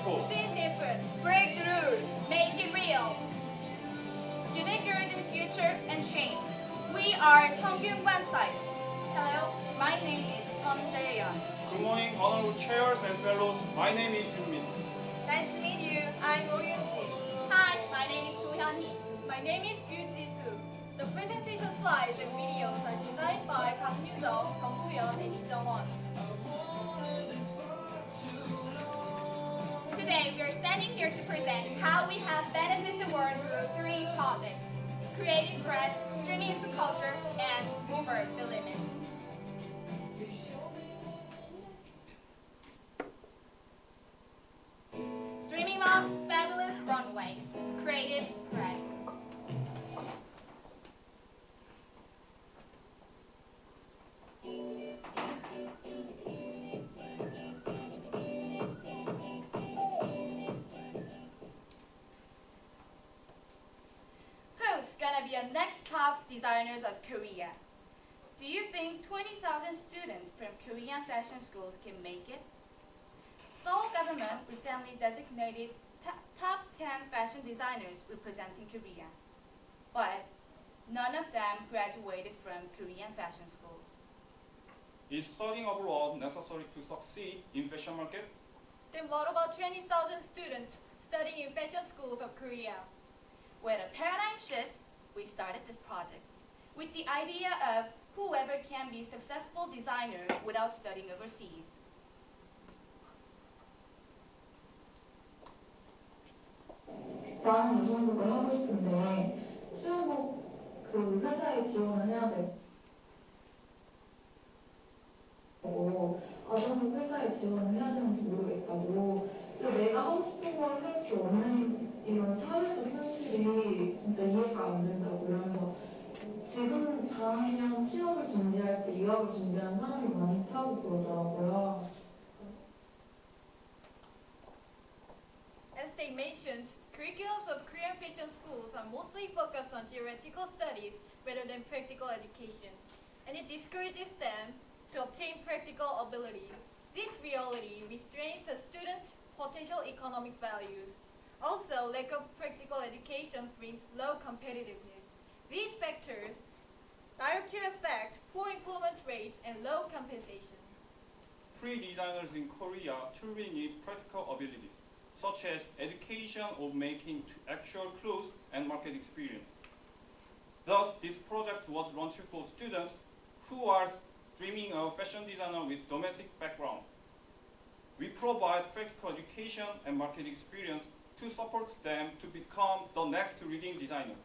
people. Think different. Break the rules. Make it real. Unique Origin Future and Change. We are SungKyunKwan site. Hello, my name is Chun Jae-yeon. Good morning, honorable chairs and fellows. My name is Yoon-min. Nice to meet you. I'm Oh Yoon-ji. Hi, my name is Soo Hyun-hee. My name is Yoo Ji-soo. The presentation slides and videos are designed by Kang Yoo-jung, Jung Soo-yeon, and Lee Jung-won. Today, we are standing here to present how we have benefited the world through 3 projects: creating thread, streaming into culture, and over the limit. Dreaming of fabulous runway, creative thread. Who's gonna be the next top designers of Korea? Do you think 20,000 students from Korean fashion schools can make it? Seoul government recently designated top 10 fashion designers representing Korea, but none of them graduated from Korean fashion schools. Is studying abroad necessary to succeed in fashion market? Then what about 20,000 students studying in fashion schools of Korea? With a paradigm shift, we started this project with the idea of whoever can be successful designer without studying overseas. 나는 이 정도를 하고 싶은데 수영복 그 회사에 지원을 해야 되고 저는 회사에 지원을 해야 되는지 모르겠다고 그리고 내가 하고 싶은 걸 할 수 없는 이런 사회적 현실이 진짜 이해가 안 된다고 그러면서 지금 4학년 취업을 준비할 때 유학을 준비하는 사람이 많다고 그러더라고요. As they mentioned, curriculums of Korean fashion schools are mostly focused on theoretical studies rather than practical education, and it discourages them to obtain practical abilities. This reality restrains a student's potential economic values. Also, lack of practical education brings low competitiveness. These factors directly affect poor employment rates and low compensation. Free designers in Korea truly need practical abilities, such as education of making actual clothes and market experience. Thus, this project was launched for students who are dreaming of fashion designer with domestic background. We provide practical education and market experience to support them to become the next leading designer.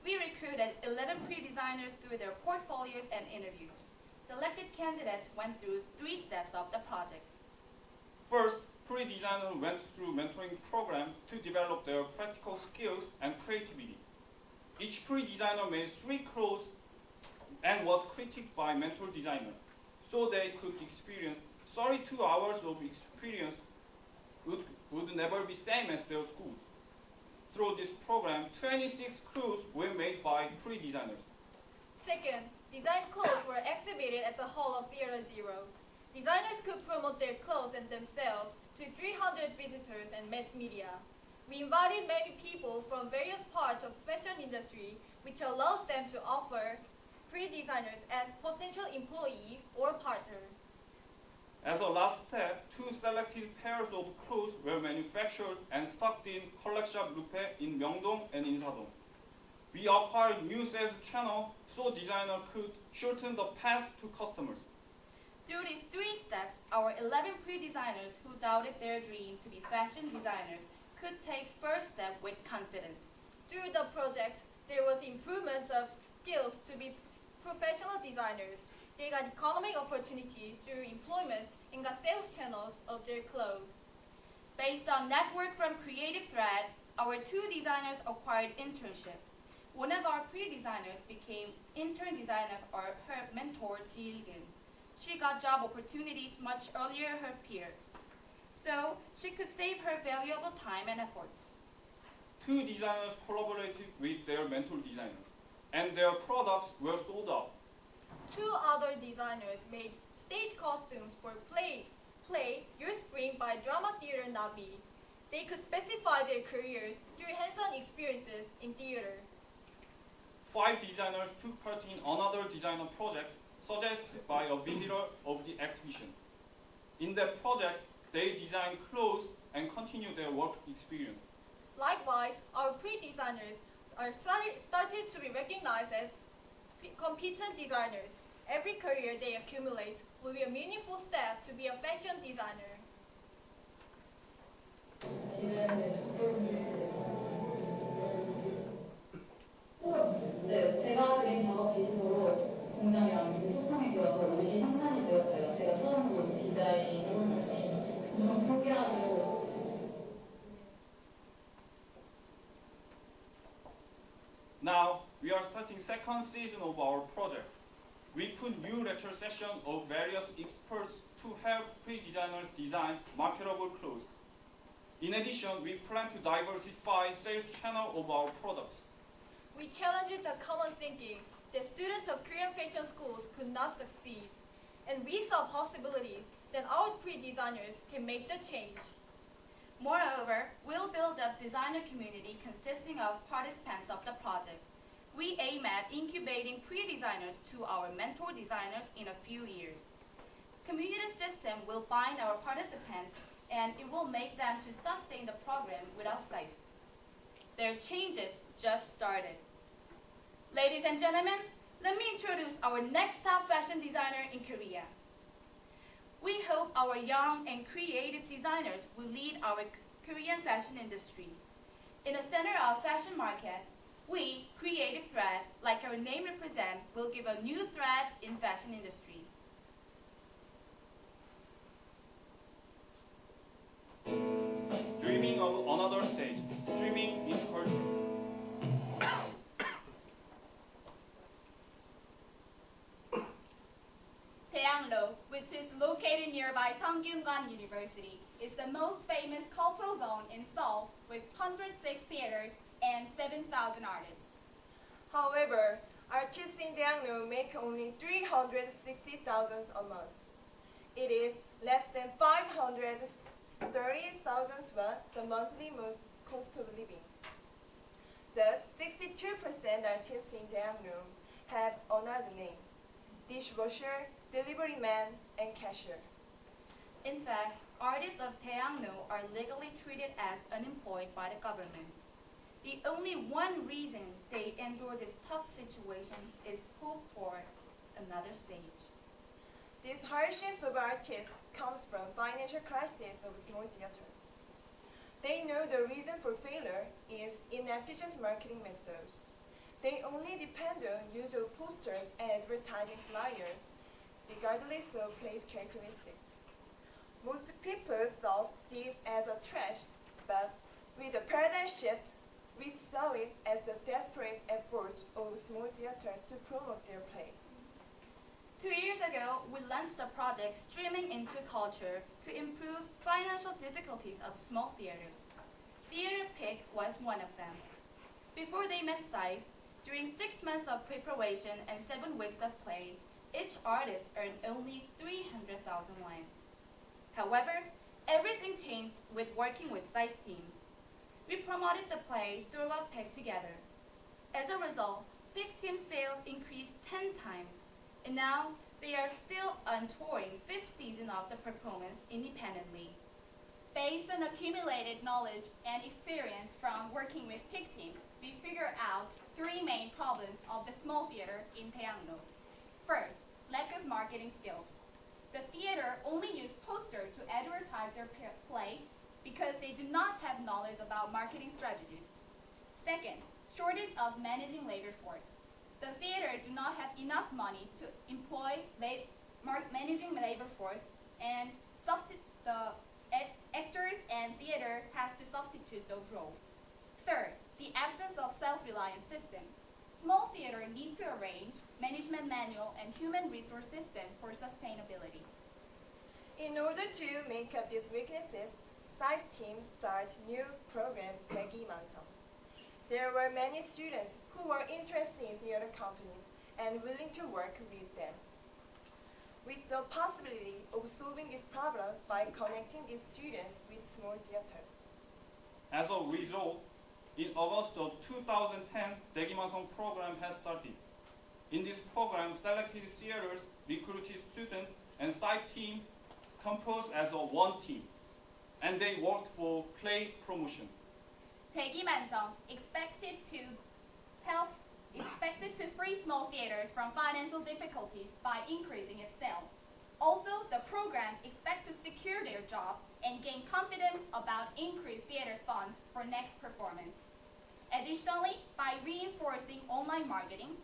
We recruited 11 pre-designers through their portfolios and interviews. Selected candidates went through 3 steps of the project. First, pre-designers went through mentoring program to develop their practical skills and creativity. Each pre-designer made 3 clothes and was critiqued by mentor designer, so they could experience 32 hours of experience would never be same as their schools. Through this program, 26 clothes were made by pre-designers. Second, design clothes were exhibited at the hall of Theater Zero. Designers could promote their clothes and themselves to 300 visitors and mass media. We invited many people from various parts of fashion industry, which allows them to offer pre-designers as potential employee or partners. As a last step, 2 selected pairs of clothes were manufactured and stocked in Collectible Lupe in Myeongdong and Insadong. We acquired new sales channel so designers could shorten the path to customers. Through these 3 steps, our 11 pre-designers who doubted their dream to be fashion designers could take first step with confidence. Through the project, there was improvement of skills to be professional designers. They got economic opportunity through employment and got sales channels of their clothes. Based on network from Creative Thread, our 2 designers acquired internship. One of our pre-designers became intern designer of her mentor, Ji Il-geun. She got job opportunities much earlier her peer, so she could save her valuable time and efforts. 2 designers collaborated with their mentor designers, and their products were sold out. 2 other designers made stage costumes for play play Your Spring by Drama Theater Navi. They could specify their careers through hands-on experiences in theater. 5 designers took part in another designer project suggested by a visitor of the exhibition. In that project, they designed clothes and continued their work experience. Likewise, our pre-designers are started to be recognized as competent designers. Every career they accumulate will be a meaningful step to be a fashion designer. 네, 제가 그린 작업 지시서로 공장이랑 이렇게 소통이 되어서 옷이 생산이 되었어요. 제가 처음으로 디자인 해본 옷이 너무 신기하고. Now, we are starting second season of our project. We put new lecture sessions of various experts to help pre-designers design marketable clothes. In addition, we plan to diversify sales channel of our products. We challenged the common thinking that students of Korean fashion schools could not succeed, and we saw possibilities that our pre-designers can make the change. Moreover, we'll build a designer community consisting of participants of the project. We aim at incubating pre-designers to our mentor designers in a few years. Community system will bind our participants and it will make them to sustain the program without sight. Their changes just started. Ladies and gentlemen, let me introduce our next top fashion designer in Korea. We hope our young and creative designers will lead our Korean fashion industry. In the center of fashion market, we, Creative Thread, like our name represents, will give a new thread in fashion industry. Dreaming of another stage, streaming into culture. Daeanglo, which is located nearby SungKyunKwan University, is the most famous cultural zone in Seoul with 106 theaters and 7,000 artists. However, artists in Daeangno make only 360,000 a month. It is less than 530,000 won, the monthly most cost of living. Thus, 62% artists in Daeangno have another name: dishwasher, delivery man, and cashier. In fact, artists of Daeangno are legally treated as unemployed by the government. The only one reason they endure this tough situation is hope for another stage. These hardships of artists comes from financial crisis of small theaters. They know the reason for failure is inefficient marketing methods. They only depend on use of posters and advertising flyers, regardless of place characteristics. Most people thought this as a trash, but with the paradigm shift, we saw it as the desperate efforts of small theaters to promote their play. 2 years ago, we launched the project Streaming into Culture to improve financial difficulties of small theaters. Theater Pick was one of them. Before they met SIFE, during 6 months of preparation and 7 weeks of play, each artist earned only 300,000 won. However, everything changed with working with SIFE's team. We promoted the play through a Pick together. As a result, Pick team sales increased 10 times, and now they are still on touring 5th season of the performance independently. Based on accumulated knowledge and experience from working with PIC team, we figured out 3 main problems of the small theater in Daeangno. First, lack of marketing skills. The theater only use poster to advertise their play because they do not have knowledge about marketing strategies. Second, shortage of managing labor force. The theater do not have enough money to employ managing labor force, and the actors and theater has to substitute those roles. Third, the absence of self-reliance system. Small theater need to arrange management manual and human resource system for sustainability. In order to make up these weaknesses, SIFE team started new program Daegi Mansam. There were many students who were interested in theater companies and willing to work with them. We saw possibility of solving these problems by connecting these students with small theaters. As a result, in August of 2010, 대기만성 program has started. In this program, selected theaters, recruited students, and site team composed as a one team, and they worked for play promotion. 대기만성 expected to free small theaters from financial difficulties by increasing its sales. Also, the program expects to secure their job and gain confidence about increased theater funds for next performance. Additionally, by reinforcing online marketing,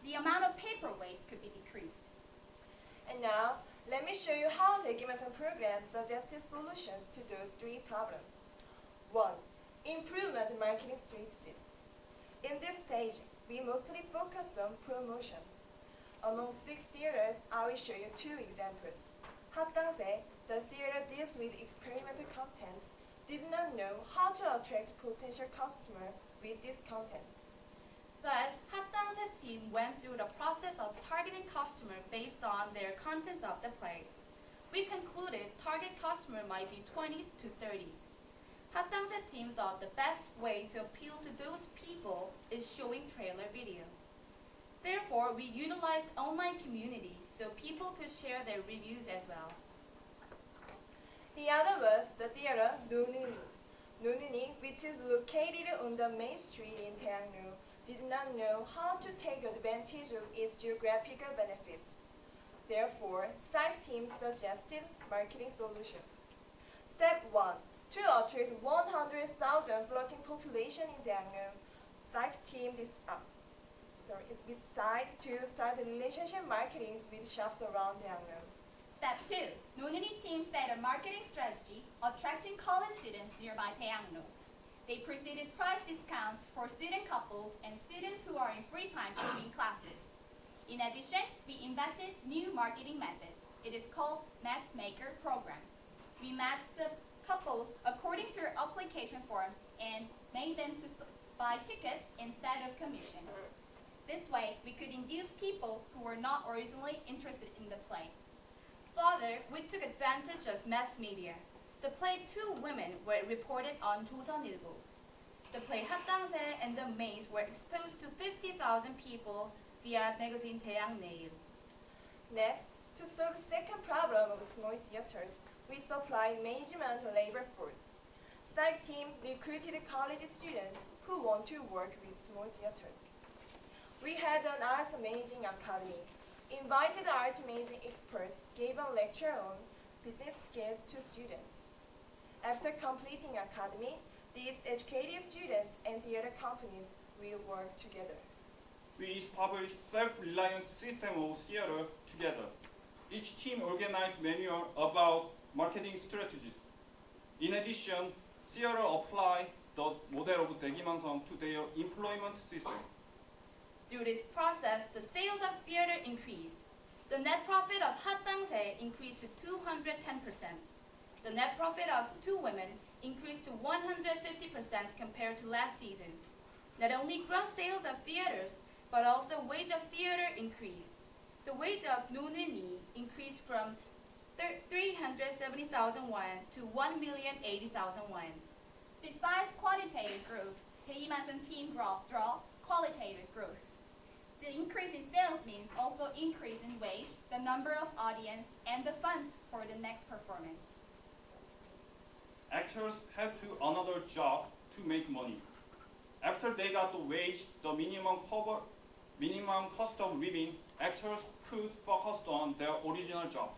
the amount of paper waste could be decreased. And now, let me show you how 대기만성 program suggested solutions to those three problems. 1. Improvement marketing strategies. In this stage, we mostly focused on promotion. Among 6 theaters, I will show you 2 examples. 학당세, the theater deals with experimental contents, did not know how to attract potential customers with these contents. Thus, 학당세 team went through the process of targeting customers based on their contents of the play. We concluded target customer might be 20s to 30s. 학당세 team thought the best way to appeal to those people is showing trailer video. Therefore, we utilized online communities so people could share their reviews as well. The other was the theater Nununi, which is located on the main street in Taeyangno, did not know how to take advantage of its geographical benefits. Therefore, site team suggested marketing solutions. Step 1. To attract 100,000 floating population in Taeyangno, site team decided to start relationship marketing with shops around Taeyangno. Step 2. Nonuni team set a marketing strategy attracting college students nearby Taeyangno. They proceeded price discounts for student couples and students who are in free time between classes. In addition, we invented new marketing method. It is called Matchmaker Program. We matched the couples according to their application form and made them to buy tickets instead of commission. This way, we could induce people who were not originally interested in the play. Further, we took advantage of mass media. The play Two Women were reported on 조선일보. The play 학당세 and the Maze were exposed to 50,000 people via magazine 대학내일. Next, to solve the second problem of small theaters, we supplied management labor force. Site team recruited college students who want to work with small theaters. We had an art managing academy. Invited art managing experts gave a lecture on business skills to students. After completing academy, these educated students and theater companies will work together. We established self-reliance system of theater together. Each team organized manual about marketing strategies. In addition, theater applied the model of 대기만성 to their employment system. Through this process, the sales of theater increased. The net profit of 학당세 increased to 210%. The net profit of Two Women increased to 150% compared to last season. Not only gross sales of theaters, but also wage of theater increased. The wage of Nununi increased from 370,000 won to 1,080,000 won. Besides quantitative growth, 대기만성 team draw qualitative growth. The increase in sales means also increase in wage, the number of audience, and the funds for the next performance. Actors had to another job to make money. After they got the wage, the minimum cost of living, actors could focus on their original jobs.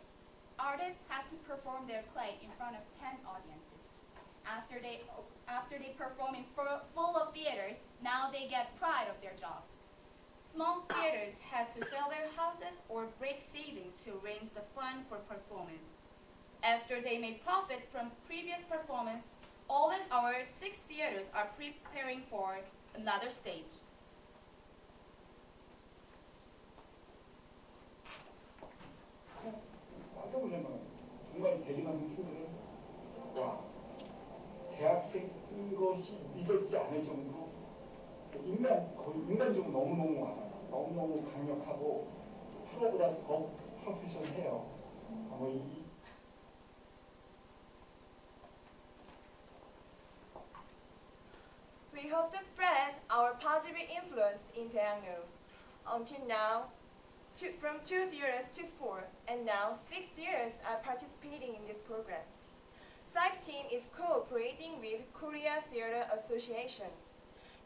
Artists had to perform their play in front of 10 audiences. After they perform in full of theaters, now they get pride of their jobs. Small theaters had to sell their houses or break savings to arrange the fund for performance. After they made profit from previous performance, all of our 6 theaters are preparing for another stage. 중간에 대리만성 친구들은 와 대학생 이것이 믿어지지 않을 정도로 거의 인간적으로 너무너무 많아요. 너무너무 강력하고 프로보다 더 프로페셔널해요. We hope to spread our positive influence in Daeangno. Until now, from 2 years to 4, and now 6 years are participating in this program. SAC team is cooperating with Korea Theater Association.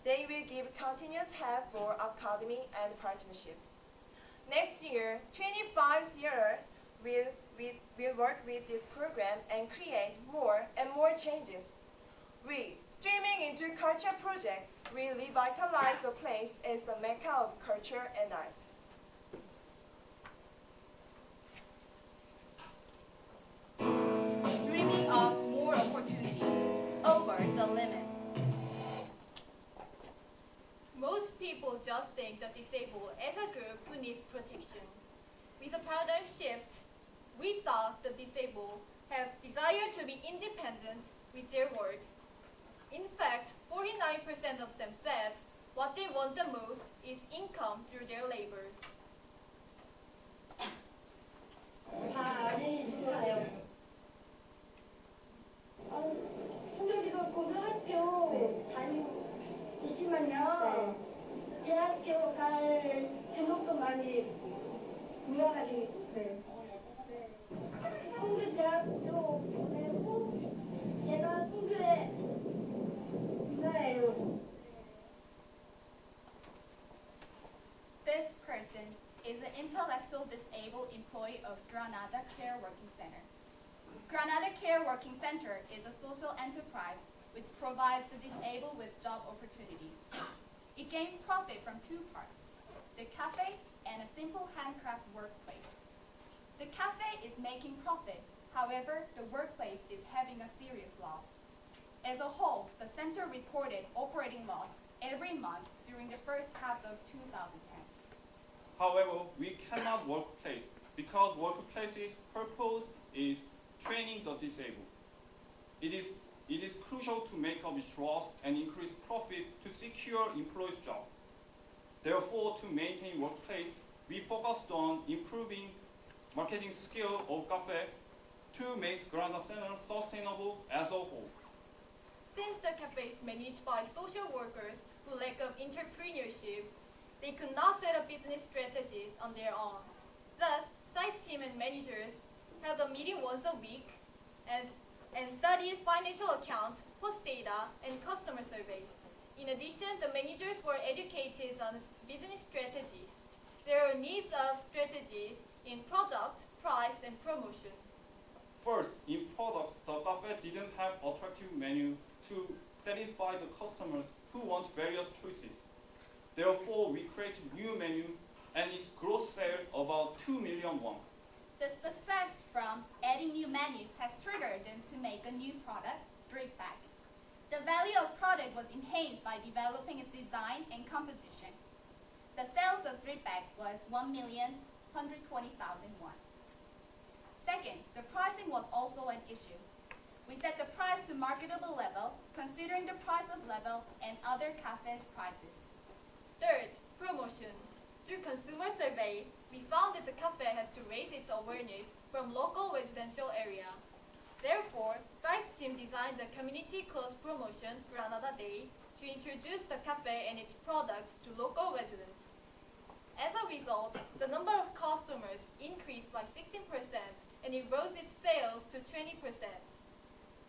They will give continuous help for academy and partnership. Next year, 25 theaters will work with this program and create more and more changes. We, streaming into culture project, will revitalize the place as the mecca of culture and art. Dreaming of more opportunity over the limit. Most people just think the disabled as a group who needs protection. With a paradigm shift, we thought the disabled have desire to be independent with their works. In fact, 49% of them said what they want the most is income through their labor. 지금 고등학교 다니지만요. 대학교 갈 제목도 많이 구해가지고 그래요. 성주 대학교 보내고 제가 성주에 누나예요. This person is an intellectual disabled employee of Granada Care Working Center. Granada Care Working Center is a social enterprise which provides the disabled with job opportunities. It gains profit from two parts, the cafe and a simple handcraft workplace. The cafe is making profit, however, the workplace is having a serious loss. As a whole, the center reported operating loss every month during the first half of 2010. However, we cannot workplace because workplace's purpose is training the disabled. It is crucial to make up its loss and increase profit to secure employees' job. Therefore, to maintain workplace, we focused on improving marketing skill of cafe to make Granada Center sustainable as a whole. Since the cafe is managed by social workers who lack of entrepreneurship, they could not set up business strategies on their own. Thus, site team and managers held a meeting once a week and studied financial accounts, post data, and customer surveys. In addition, the managers were educated on business strategies. There are needs of strategies in product, price, and promotion. First, in product, the cafe didn't have attractive menu to satisfy the customers who want various choices. Therefore, we created new menu and its gross sale about 2 million won. The success from adding new menus have triggered them to make a new product, drip bag. The value of product was enhanced by developing its design and composition. The sales of drip bag was 1,120,000 won. Second, the pricing was also an issue. We set the price to marketable level, considering the price of level and other cafes' prices. Third, promotion. Through consumer survey, we found that the cafe has to raise its awareness from local residential area. Therefore, Dive team designed the community close promotion Granada Day to introduce the cafe and its products to local residents. As a result, the number of customers increased by 16% and it rose its sales to 20%.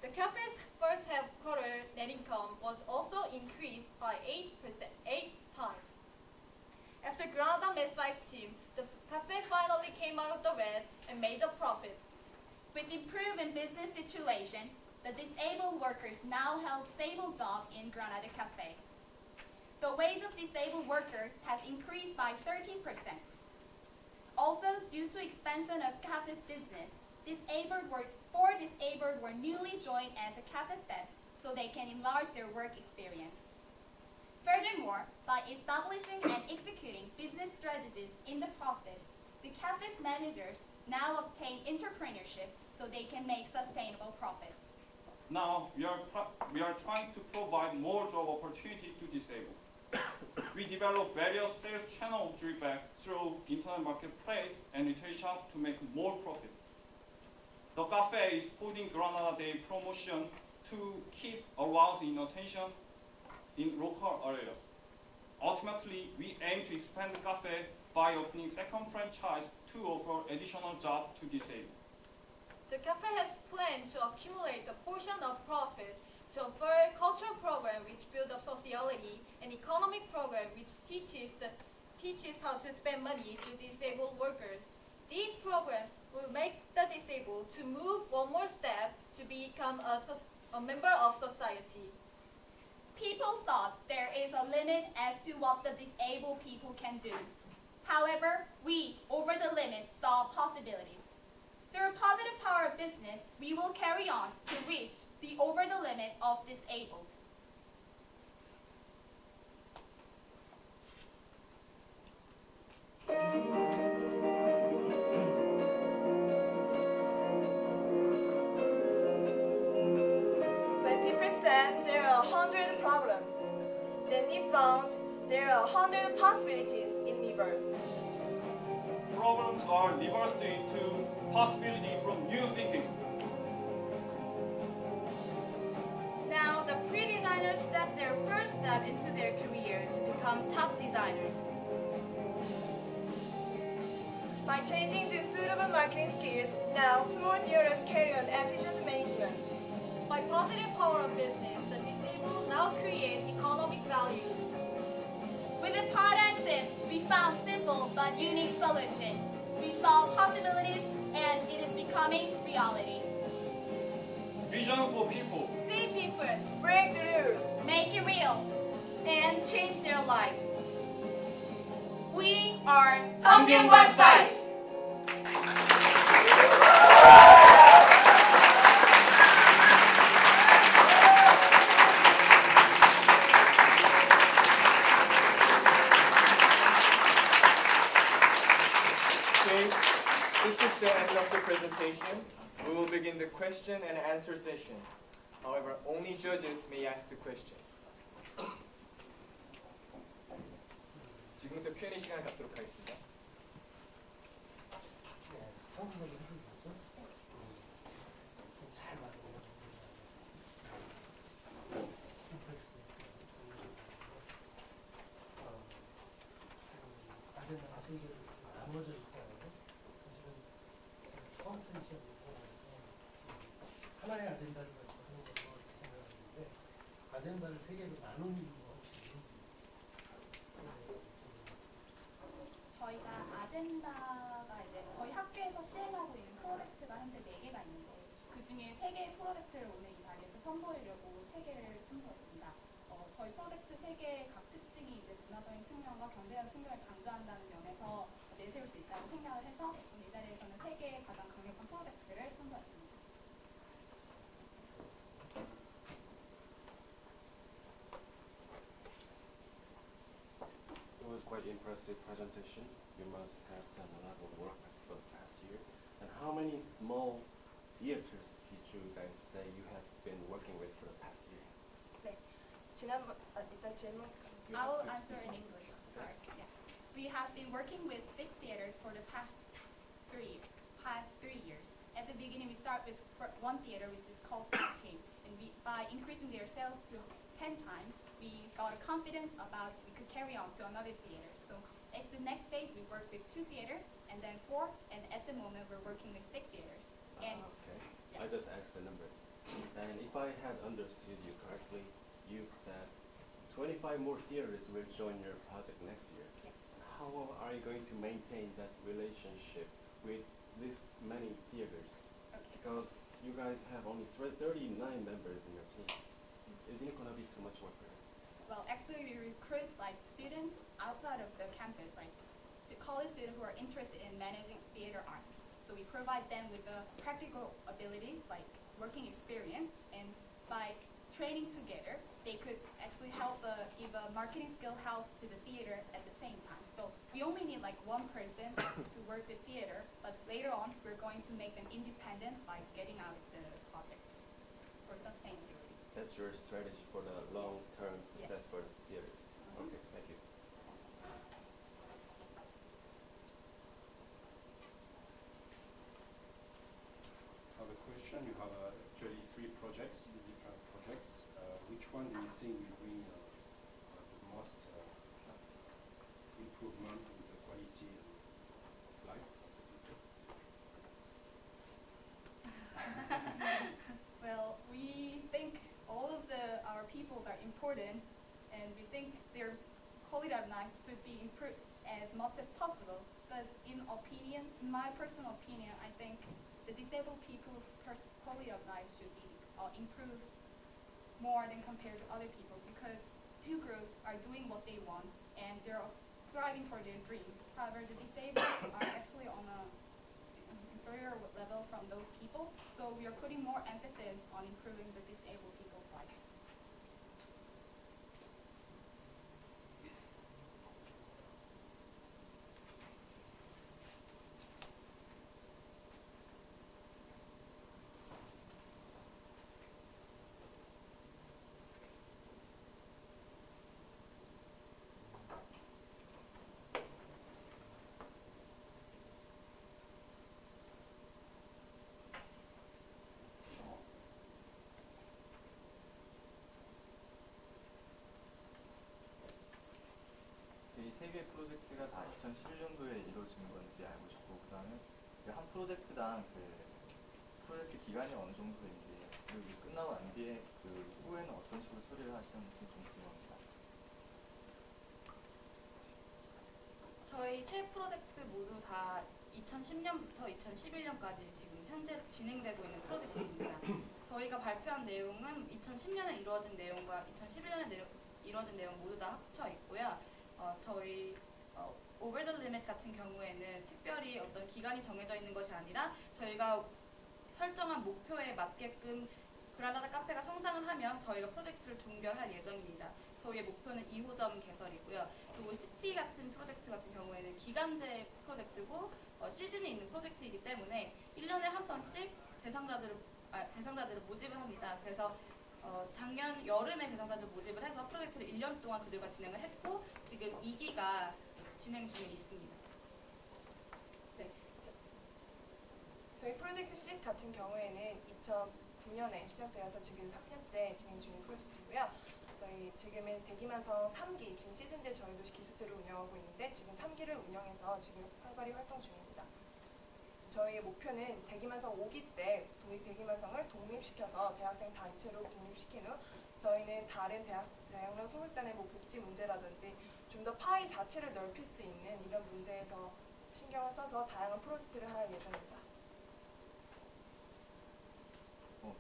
The cafe's first half quarter net income was also increased by 8 times. After Granada met Dive team, the cafe finally came out of the red and made a profit. With improving business situation, the disabled workers now held stable job in Granada Cafe. The wage of disabled worker has increased by 13%. Also, due to expansion of cafe's business, four disabled were newly joined as a cafe staff so they can enlarge their work experience. Furthermore, by establishing and executing business strategies in the process, the cafe's managers now obtain entrepreneurship so they can make sustainable profits. Now, we are trying to provide more job opportunity to disabled. We developed develop various sales channel driven through internet marketplace and retail shop to make more profit. The cafe is holding Granada Day promotion to keep arousing attention in local areas. Ultimately, we aim to expand the cafe by opening second franchise to offer additional jobs to disabled. The cafe has planned to accumulate a portion of profit to offer cultural program which build up sociality and economic program which teaches how to spend money to disabled workers. These programs will make the disabled to move one more step to become a member of society. People thought there is a limit as to what the disabled people can do. However, we, over the limit, saw possibilities. Through positive power of business, we will carry on to reach the over the limit of disabled. When people said there are 100 problems, then we found there are 100 possibilities in reverse. Problems are reversed into possibility from new thinking. Now, the pre-designers step their first step into their career to become top designers. By changing to suitable marketing skills, now small dealers carry on efficient management. By positive power of business, the disabled now create economic values. With a paradigm shift, we found simple but unique solution. We saw possibilities and it is becoming reality. Vision for people. See difference. Break the rules. Make it real. And change their lives. We are SungKyunKwan side. Okay, this is the end of the presentation. We will begin the question and answer session. However, only judges may ask the questions. 지금부터 Q&A 시간을 갖도록 하겠습니다. 아젠다 학생들이 나눠져 있어요. 사실은 처음부터 시험에서 하나의 아젠다를 가지고 하는 걸로 이렇게 생각하는데 아젠다를 세 개로 나눈 이유가 혹시 있는지. 저희가 아젠다가 이제 저희 학교에서 시행하고 있는 프로젝트가 현재 4개가 있는데 그 중에 3개의 프로젝트를 오늘 이 자리에서 선보이려고 3개를 선보였습니다. 저희 프로젝트 3개의 각 특징이 이제 문화적인 측면과 경제적 측면을 강조한다는 면에서 내세울 수 있다고 생각을 해서 오늘 이 자리에서는 3개의 가장 강력한 프로젝트를 선보였습니다. It was quite impressive presentation. You must have done a lot of work for the past year. And how many small theaters did you guys say you have been working with for the past year? 일단 질문. I will answer in English. Sorry. Yeah. We have been working with 6 theaters for the past 3 years. At the beginning, we start with one theater, which is called Fat Team, and by increasing their sales to 10 times, we got a confidence about we could carry on to another theater. So at the next stage, we worked with 2 theaters, and then 4, and at the moment, we're working with 6 theaters. And Okay. yeah. I just asked the numbers. And if I had understood you correctly, you said 25 more theaters will join your project next year. Yes. How are you going to maintain that relationship with this many theaters? Okay. Because you guys have only 39 members in your team. Isn't it going to be too much work for you? Well, actually, we recruit like students outside of the campus, like college students who are interested in managing theater arts. So we provide them with the practical abilities, like working experience, and by training together, they could actually help give a marketing skill house to the theater at the same time. So we only need like one person to work with theater, but later on, we're going to make them independent by getting out of the projects for sustainability. That's your strategy for the long-term success Yes. for theaters. Mhm. Okay, thank you. lives should be improved as much as possible. But in my personal opinion, I think the disabled people's quality of life should be improved more than compared to other people, because two groups are doing what they want and they're striving for their dreams. However, the disabled are actually on a inferior level from those people, so we are putting more emphasis on improving the disabled people's lives. 이 세 개의 프로젝트가 다 2011년도에 이루어진 건지 알고 싶고, 그 다음에 한 프로젝트당 그 프로젝트 기간이 어느 정도인지, 그리고 끝나고 난 뒤에 그 후에는 어떤 식으로 처리를 하셨는지 좀 궁금합니다. 저희 세 프로젝트 모두 다 2010년부터 2011년까지 지금 현재 진행되고 있는 프로젝트입니다. 저희가 발표한 내용은 2010년에 이루어진 내용과 2011년에 이루어진 내용 모두 다 합쳐 있고요. 저희 오버 더 리밋 같은 경우에는 특별히 어떤 기간이 정해져 있는 것이 아니라 저희가 설정한 목표에 맞게끔 그라나다 카페가 성장을 하면 저희가 프로젝트를 종결할 예정입니다. 저희의 목표는 2호점 개설이고요. 그리고 시티 같은 프로젝트 같은 경우에는 기간제 프로젝트고 시즌이 있는 프로젝트이기 때문에 1년에 한 번씩 대상자들을 모집을 합니다. 그래서 작년 여름에 대상자들 모집을 해서 프로젝트를 1년 동안 그들과 진행을 했고, 지금 2기가 진행 중에 있습니다. 네. 저희 프로젝트 C 같은 경우에는 2009년에 시작되어서 지금 3년째 진행 중인 프로젝트고요. 저희 지금은 대기만성 3기, 지금 시즌제 저희도 기수제로 운영하고 있는데 지금 3기를 운영해서 지금 활발히 활동 중입니다. 저희의 목표는 대기만성 5기 때 대기만성을 독립시켜서 대학생 단체로 독립시킨 후 저희는 다른 대학로 소극단의 복지 문제라든지 좀 더 파이 자체를 넓힐 수 있는 이런 문제에 더 신경을 써서 다양한 프로젝트를 할 예정입니다.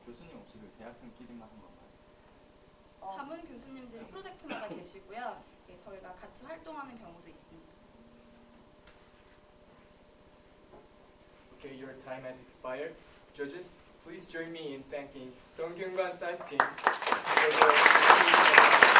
교수님 혹시 그 대학생끼리만 한 건가요? 자문 교수님들이 프로젝트마다 계시고요. 네, 저희가 같이 활동하는 경우도 있습니다. Okay, your time has expired. Judges, please join me in thanking SungKyunKwan science team for the